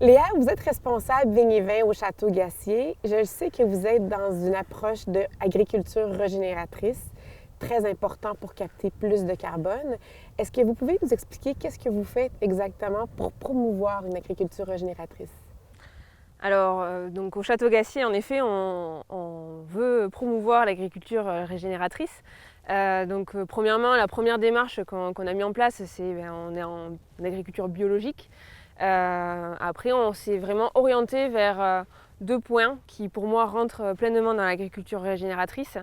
Léa, vous êtes responsable Vignes et Vins au Château Gassier. Je sais que vous êtes dans une approche d'agriculture régénératrice, très important pour capter plus de carbone. Est-ce que vous pouvez nous expliquer qu'est-ce que vous faites exactement pour promouvoir une agriculture régénératrice? Alors, donc au Château Gassier, en effet, on veut promouvoir l'agriculture régénératrice. Premièrement, la première démarche qu'on a mis en place, c'est on est en agriculture biologique. Après, on s'est vraiment orienté vers deux points qui, pour moi, rentrent pleinement dans l'agriculture régénératrice.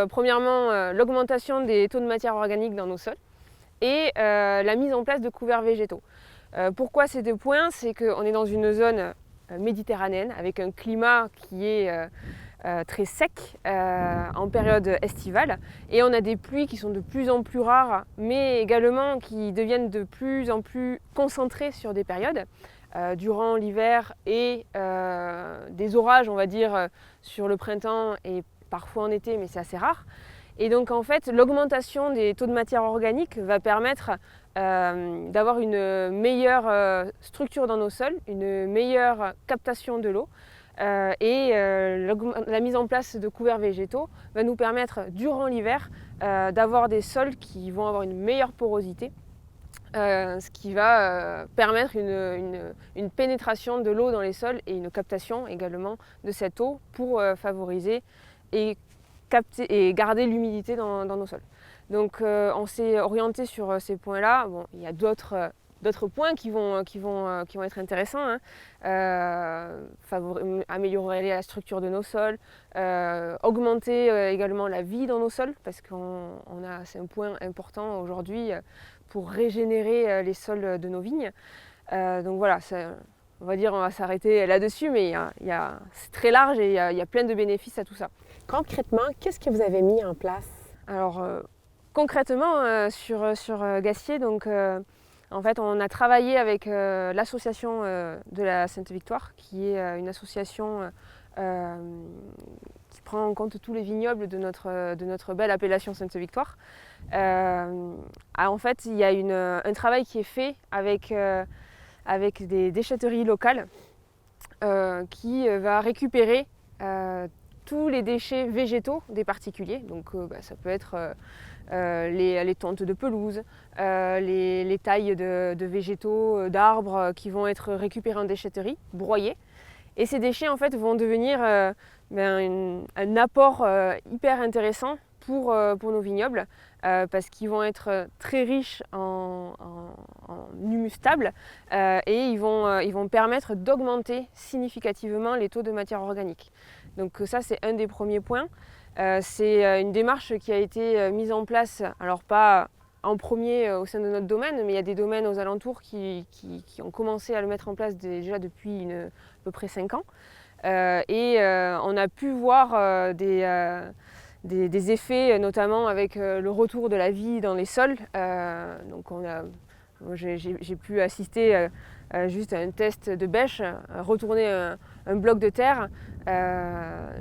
Premièrement, l'augmentation des taux de matière organique dans nos sols et la mise en place de couverts végétaux. Pourquoi ces deux points? C'est qu'on est dans une zone méditerranéenne avec un climat qui est très sec en période estivale et on a des pluies qui sont de plus en plus rares mais également qui deviennent de plus en plus concentrées sur des périodes durant l'hiver et des orages on va dire sur le printemps et parfois en été mais c'est assez rare. Et donc en fait l'augmentation des taux de matière organique va permettre d'avoir une meilleure structure dans nos sols, une meilleure captation de l'eau la mise en place de couverts végétaux va nous permettre durant l'hiver d'avoir des sols qui vont avoir une meilleure porosité, ce qui va permettre une pénétration de l'eau dans les sols et une captation également de cette eau pour favoriser et garder l'humidité dans nos sols. Donc on s'est orienté sur ces points-là. Bon, il y a d'autres points qui vont être intéressants. Améliorer la structure de nos sols, augmenter également la vie dans nos sols, parce que c'est un point important aujourd'hui pour régénérer les sols de nos vignes. Donc voilà, on va s'arrêter là-dessus, mais c'est très large et il y a plein de bénéfices à tout ça. Concrètement, qu'est-ce que vous avez mis en place? Alors, concrètement, sur Gassier, donc, en fait, on a travaillé avec l'association de la Sainte-Victoire, qui est une association qui prend en compte tous les vignobles de notre belle appellation Sainte-Victoire. En fait, il y a un travail qui est fait avec des déchetteries locales qui va récupérer tous les déchets végétaux des particuliers. Donc ça peut être les tontes de pelouse, les tailles de végétaux, d'arbres qui vont être récupérés en déchetterie, broyés. Et ces déchets en fait vont devenir un apport hyper intéressant pour nos vignobles parce qu'ils vont être très riches en humus stable et ils vont permettre d'augmenter significativement les taux de matière organique. Donc ça c'est un des premiers points. C'est une démarche qui a été mise en place, alors pas en premier au sein de notre domaine, mais il y a des domaines aux alentours qui ont commencé à le mettre en place déjà depuis à peu près 5 ans. On a pu voir des effets, notamment avec le retour de la vie dans les sols. J'ai pu assister juste à un test de bêche, retourner un bloc de terre.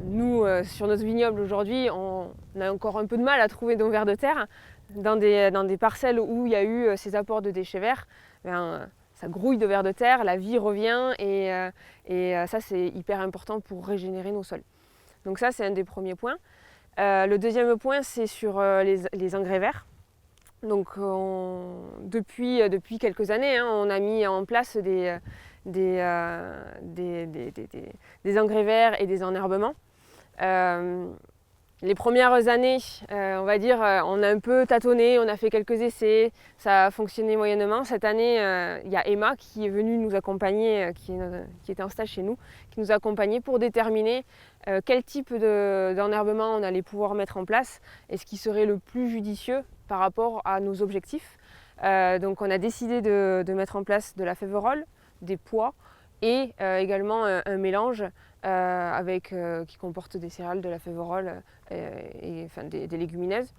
Nous, sur notre vignoble aujourd'hui, on a encore un peu de mal à trouver nos vers de terre. Dans des parcelles où il y a eu ces apports de déchets verts, ça grouille de vers de terre, la vie revient et ça c'est hyper important pour régénérer nos sols. Donc ça c'est un des premiers points. Le deuxième point c'est sur les engrais verts. Donc depuis quelques années, on a mis en place des engrais verts et des enherbements. Les premières années, on va dire, on a un peu tâtonné, on a fait quelques essais, ça a fonctionné moyennement. Cette année, il y a Emma qui est venue nous accompagner, qui était en stage chez nous, qui nous a accompagnés pour déterminer quel type d'enherbement on allait pouvoir mettre en place et ce qui serait le plus judicieux par rapport à nos objectifs. Donc on a décidé de mettre en place de la féverole, des pois et également un mélange qui comporte des céréales, de la féverole et des légumineuses.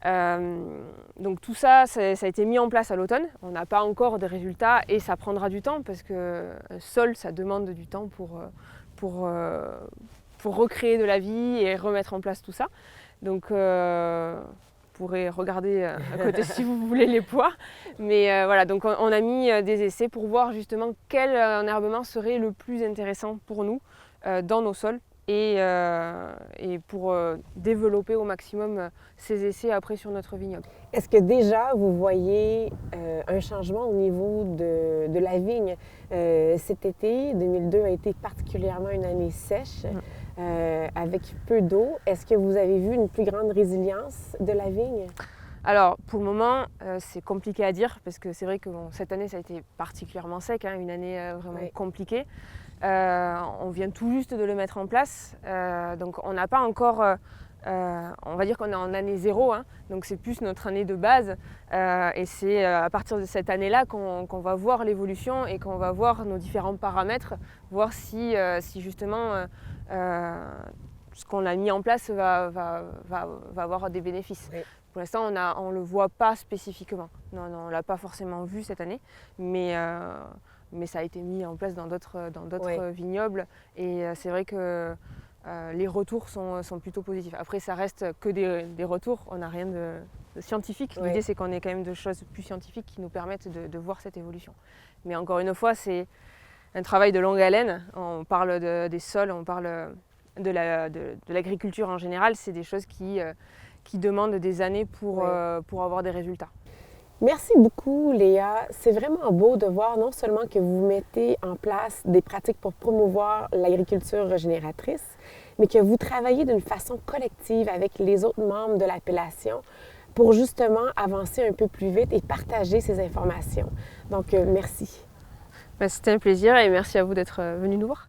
Donc tout ça, ça a été mis en place à l'automne. On n'a pas encore de résultats et ça prendra du temps parce qu'un sol, ça demande du temps pour recréer de la vie et remettre en place tout ça. Donc pourrez regarder à côté si vous voulez les poids. Mais voilà, donc on a mis des essais pour voir justement quel enherbement serait le plus intéressant pour nous dans nos sols et pour développer au maximum ces essais après sur notre vignoble. Est-ce que déjà vous voyez un changement au niveau de la vigne? Cet été, 2002 a été particulièrement une année sèche, avec peu d'eau. Est-ce que vous avez vu une plus grande résilience de la vigne? Alors pour le moment, c'est compliqué à dire parce que c'est vrai que cette année ça a été particulièrement sec, hein, une année vraiment compliquée. On vient tout juste de le mettre en place, donc on n'a pas encore, on va dire qu'on est en année zéro, hein, donc c'est plus notre année de base et c'est à partir de cette année-là qu'on va voir l'évolution et qu'on va voir nos différents paramètres, voir si justement ce qu'on a mis en place va avoir des bénéfices. Oui. Pour l'instant, on ne le voit pas spécifiquement. Non, on ne l'a pas forcément vu cette année, mais ça a été mis en place dans d'autres vignobles. Et c'est vrai que les retours sont plutôt positifs. Après, ça reste que des retours, on n'a rien de scientifique. Oui. L'idée, c'est qu'on ait quand même des choses plus scientifiques qui nous permettent de voir cette évolution. Mais encore une fois, c'est un travail de longue haleine. On parle des sols, on parle de l'agriculture en général. C'est des choses qui demandent des années pour avoir des résultats. Merci beaucoup, Léa. C'est vraiment beau de voir non seulement que vous mettez en place des pratiques pour promouvoir l'agriculture régénératrice, mais que vous travaillez d'une façon collective avec les autres membres de l'appellation pour justement avancer un peu plus vite et partager ces informations. Donc, merci. C'était un plaisir et merci à vous d'être venu nous voir.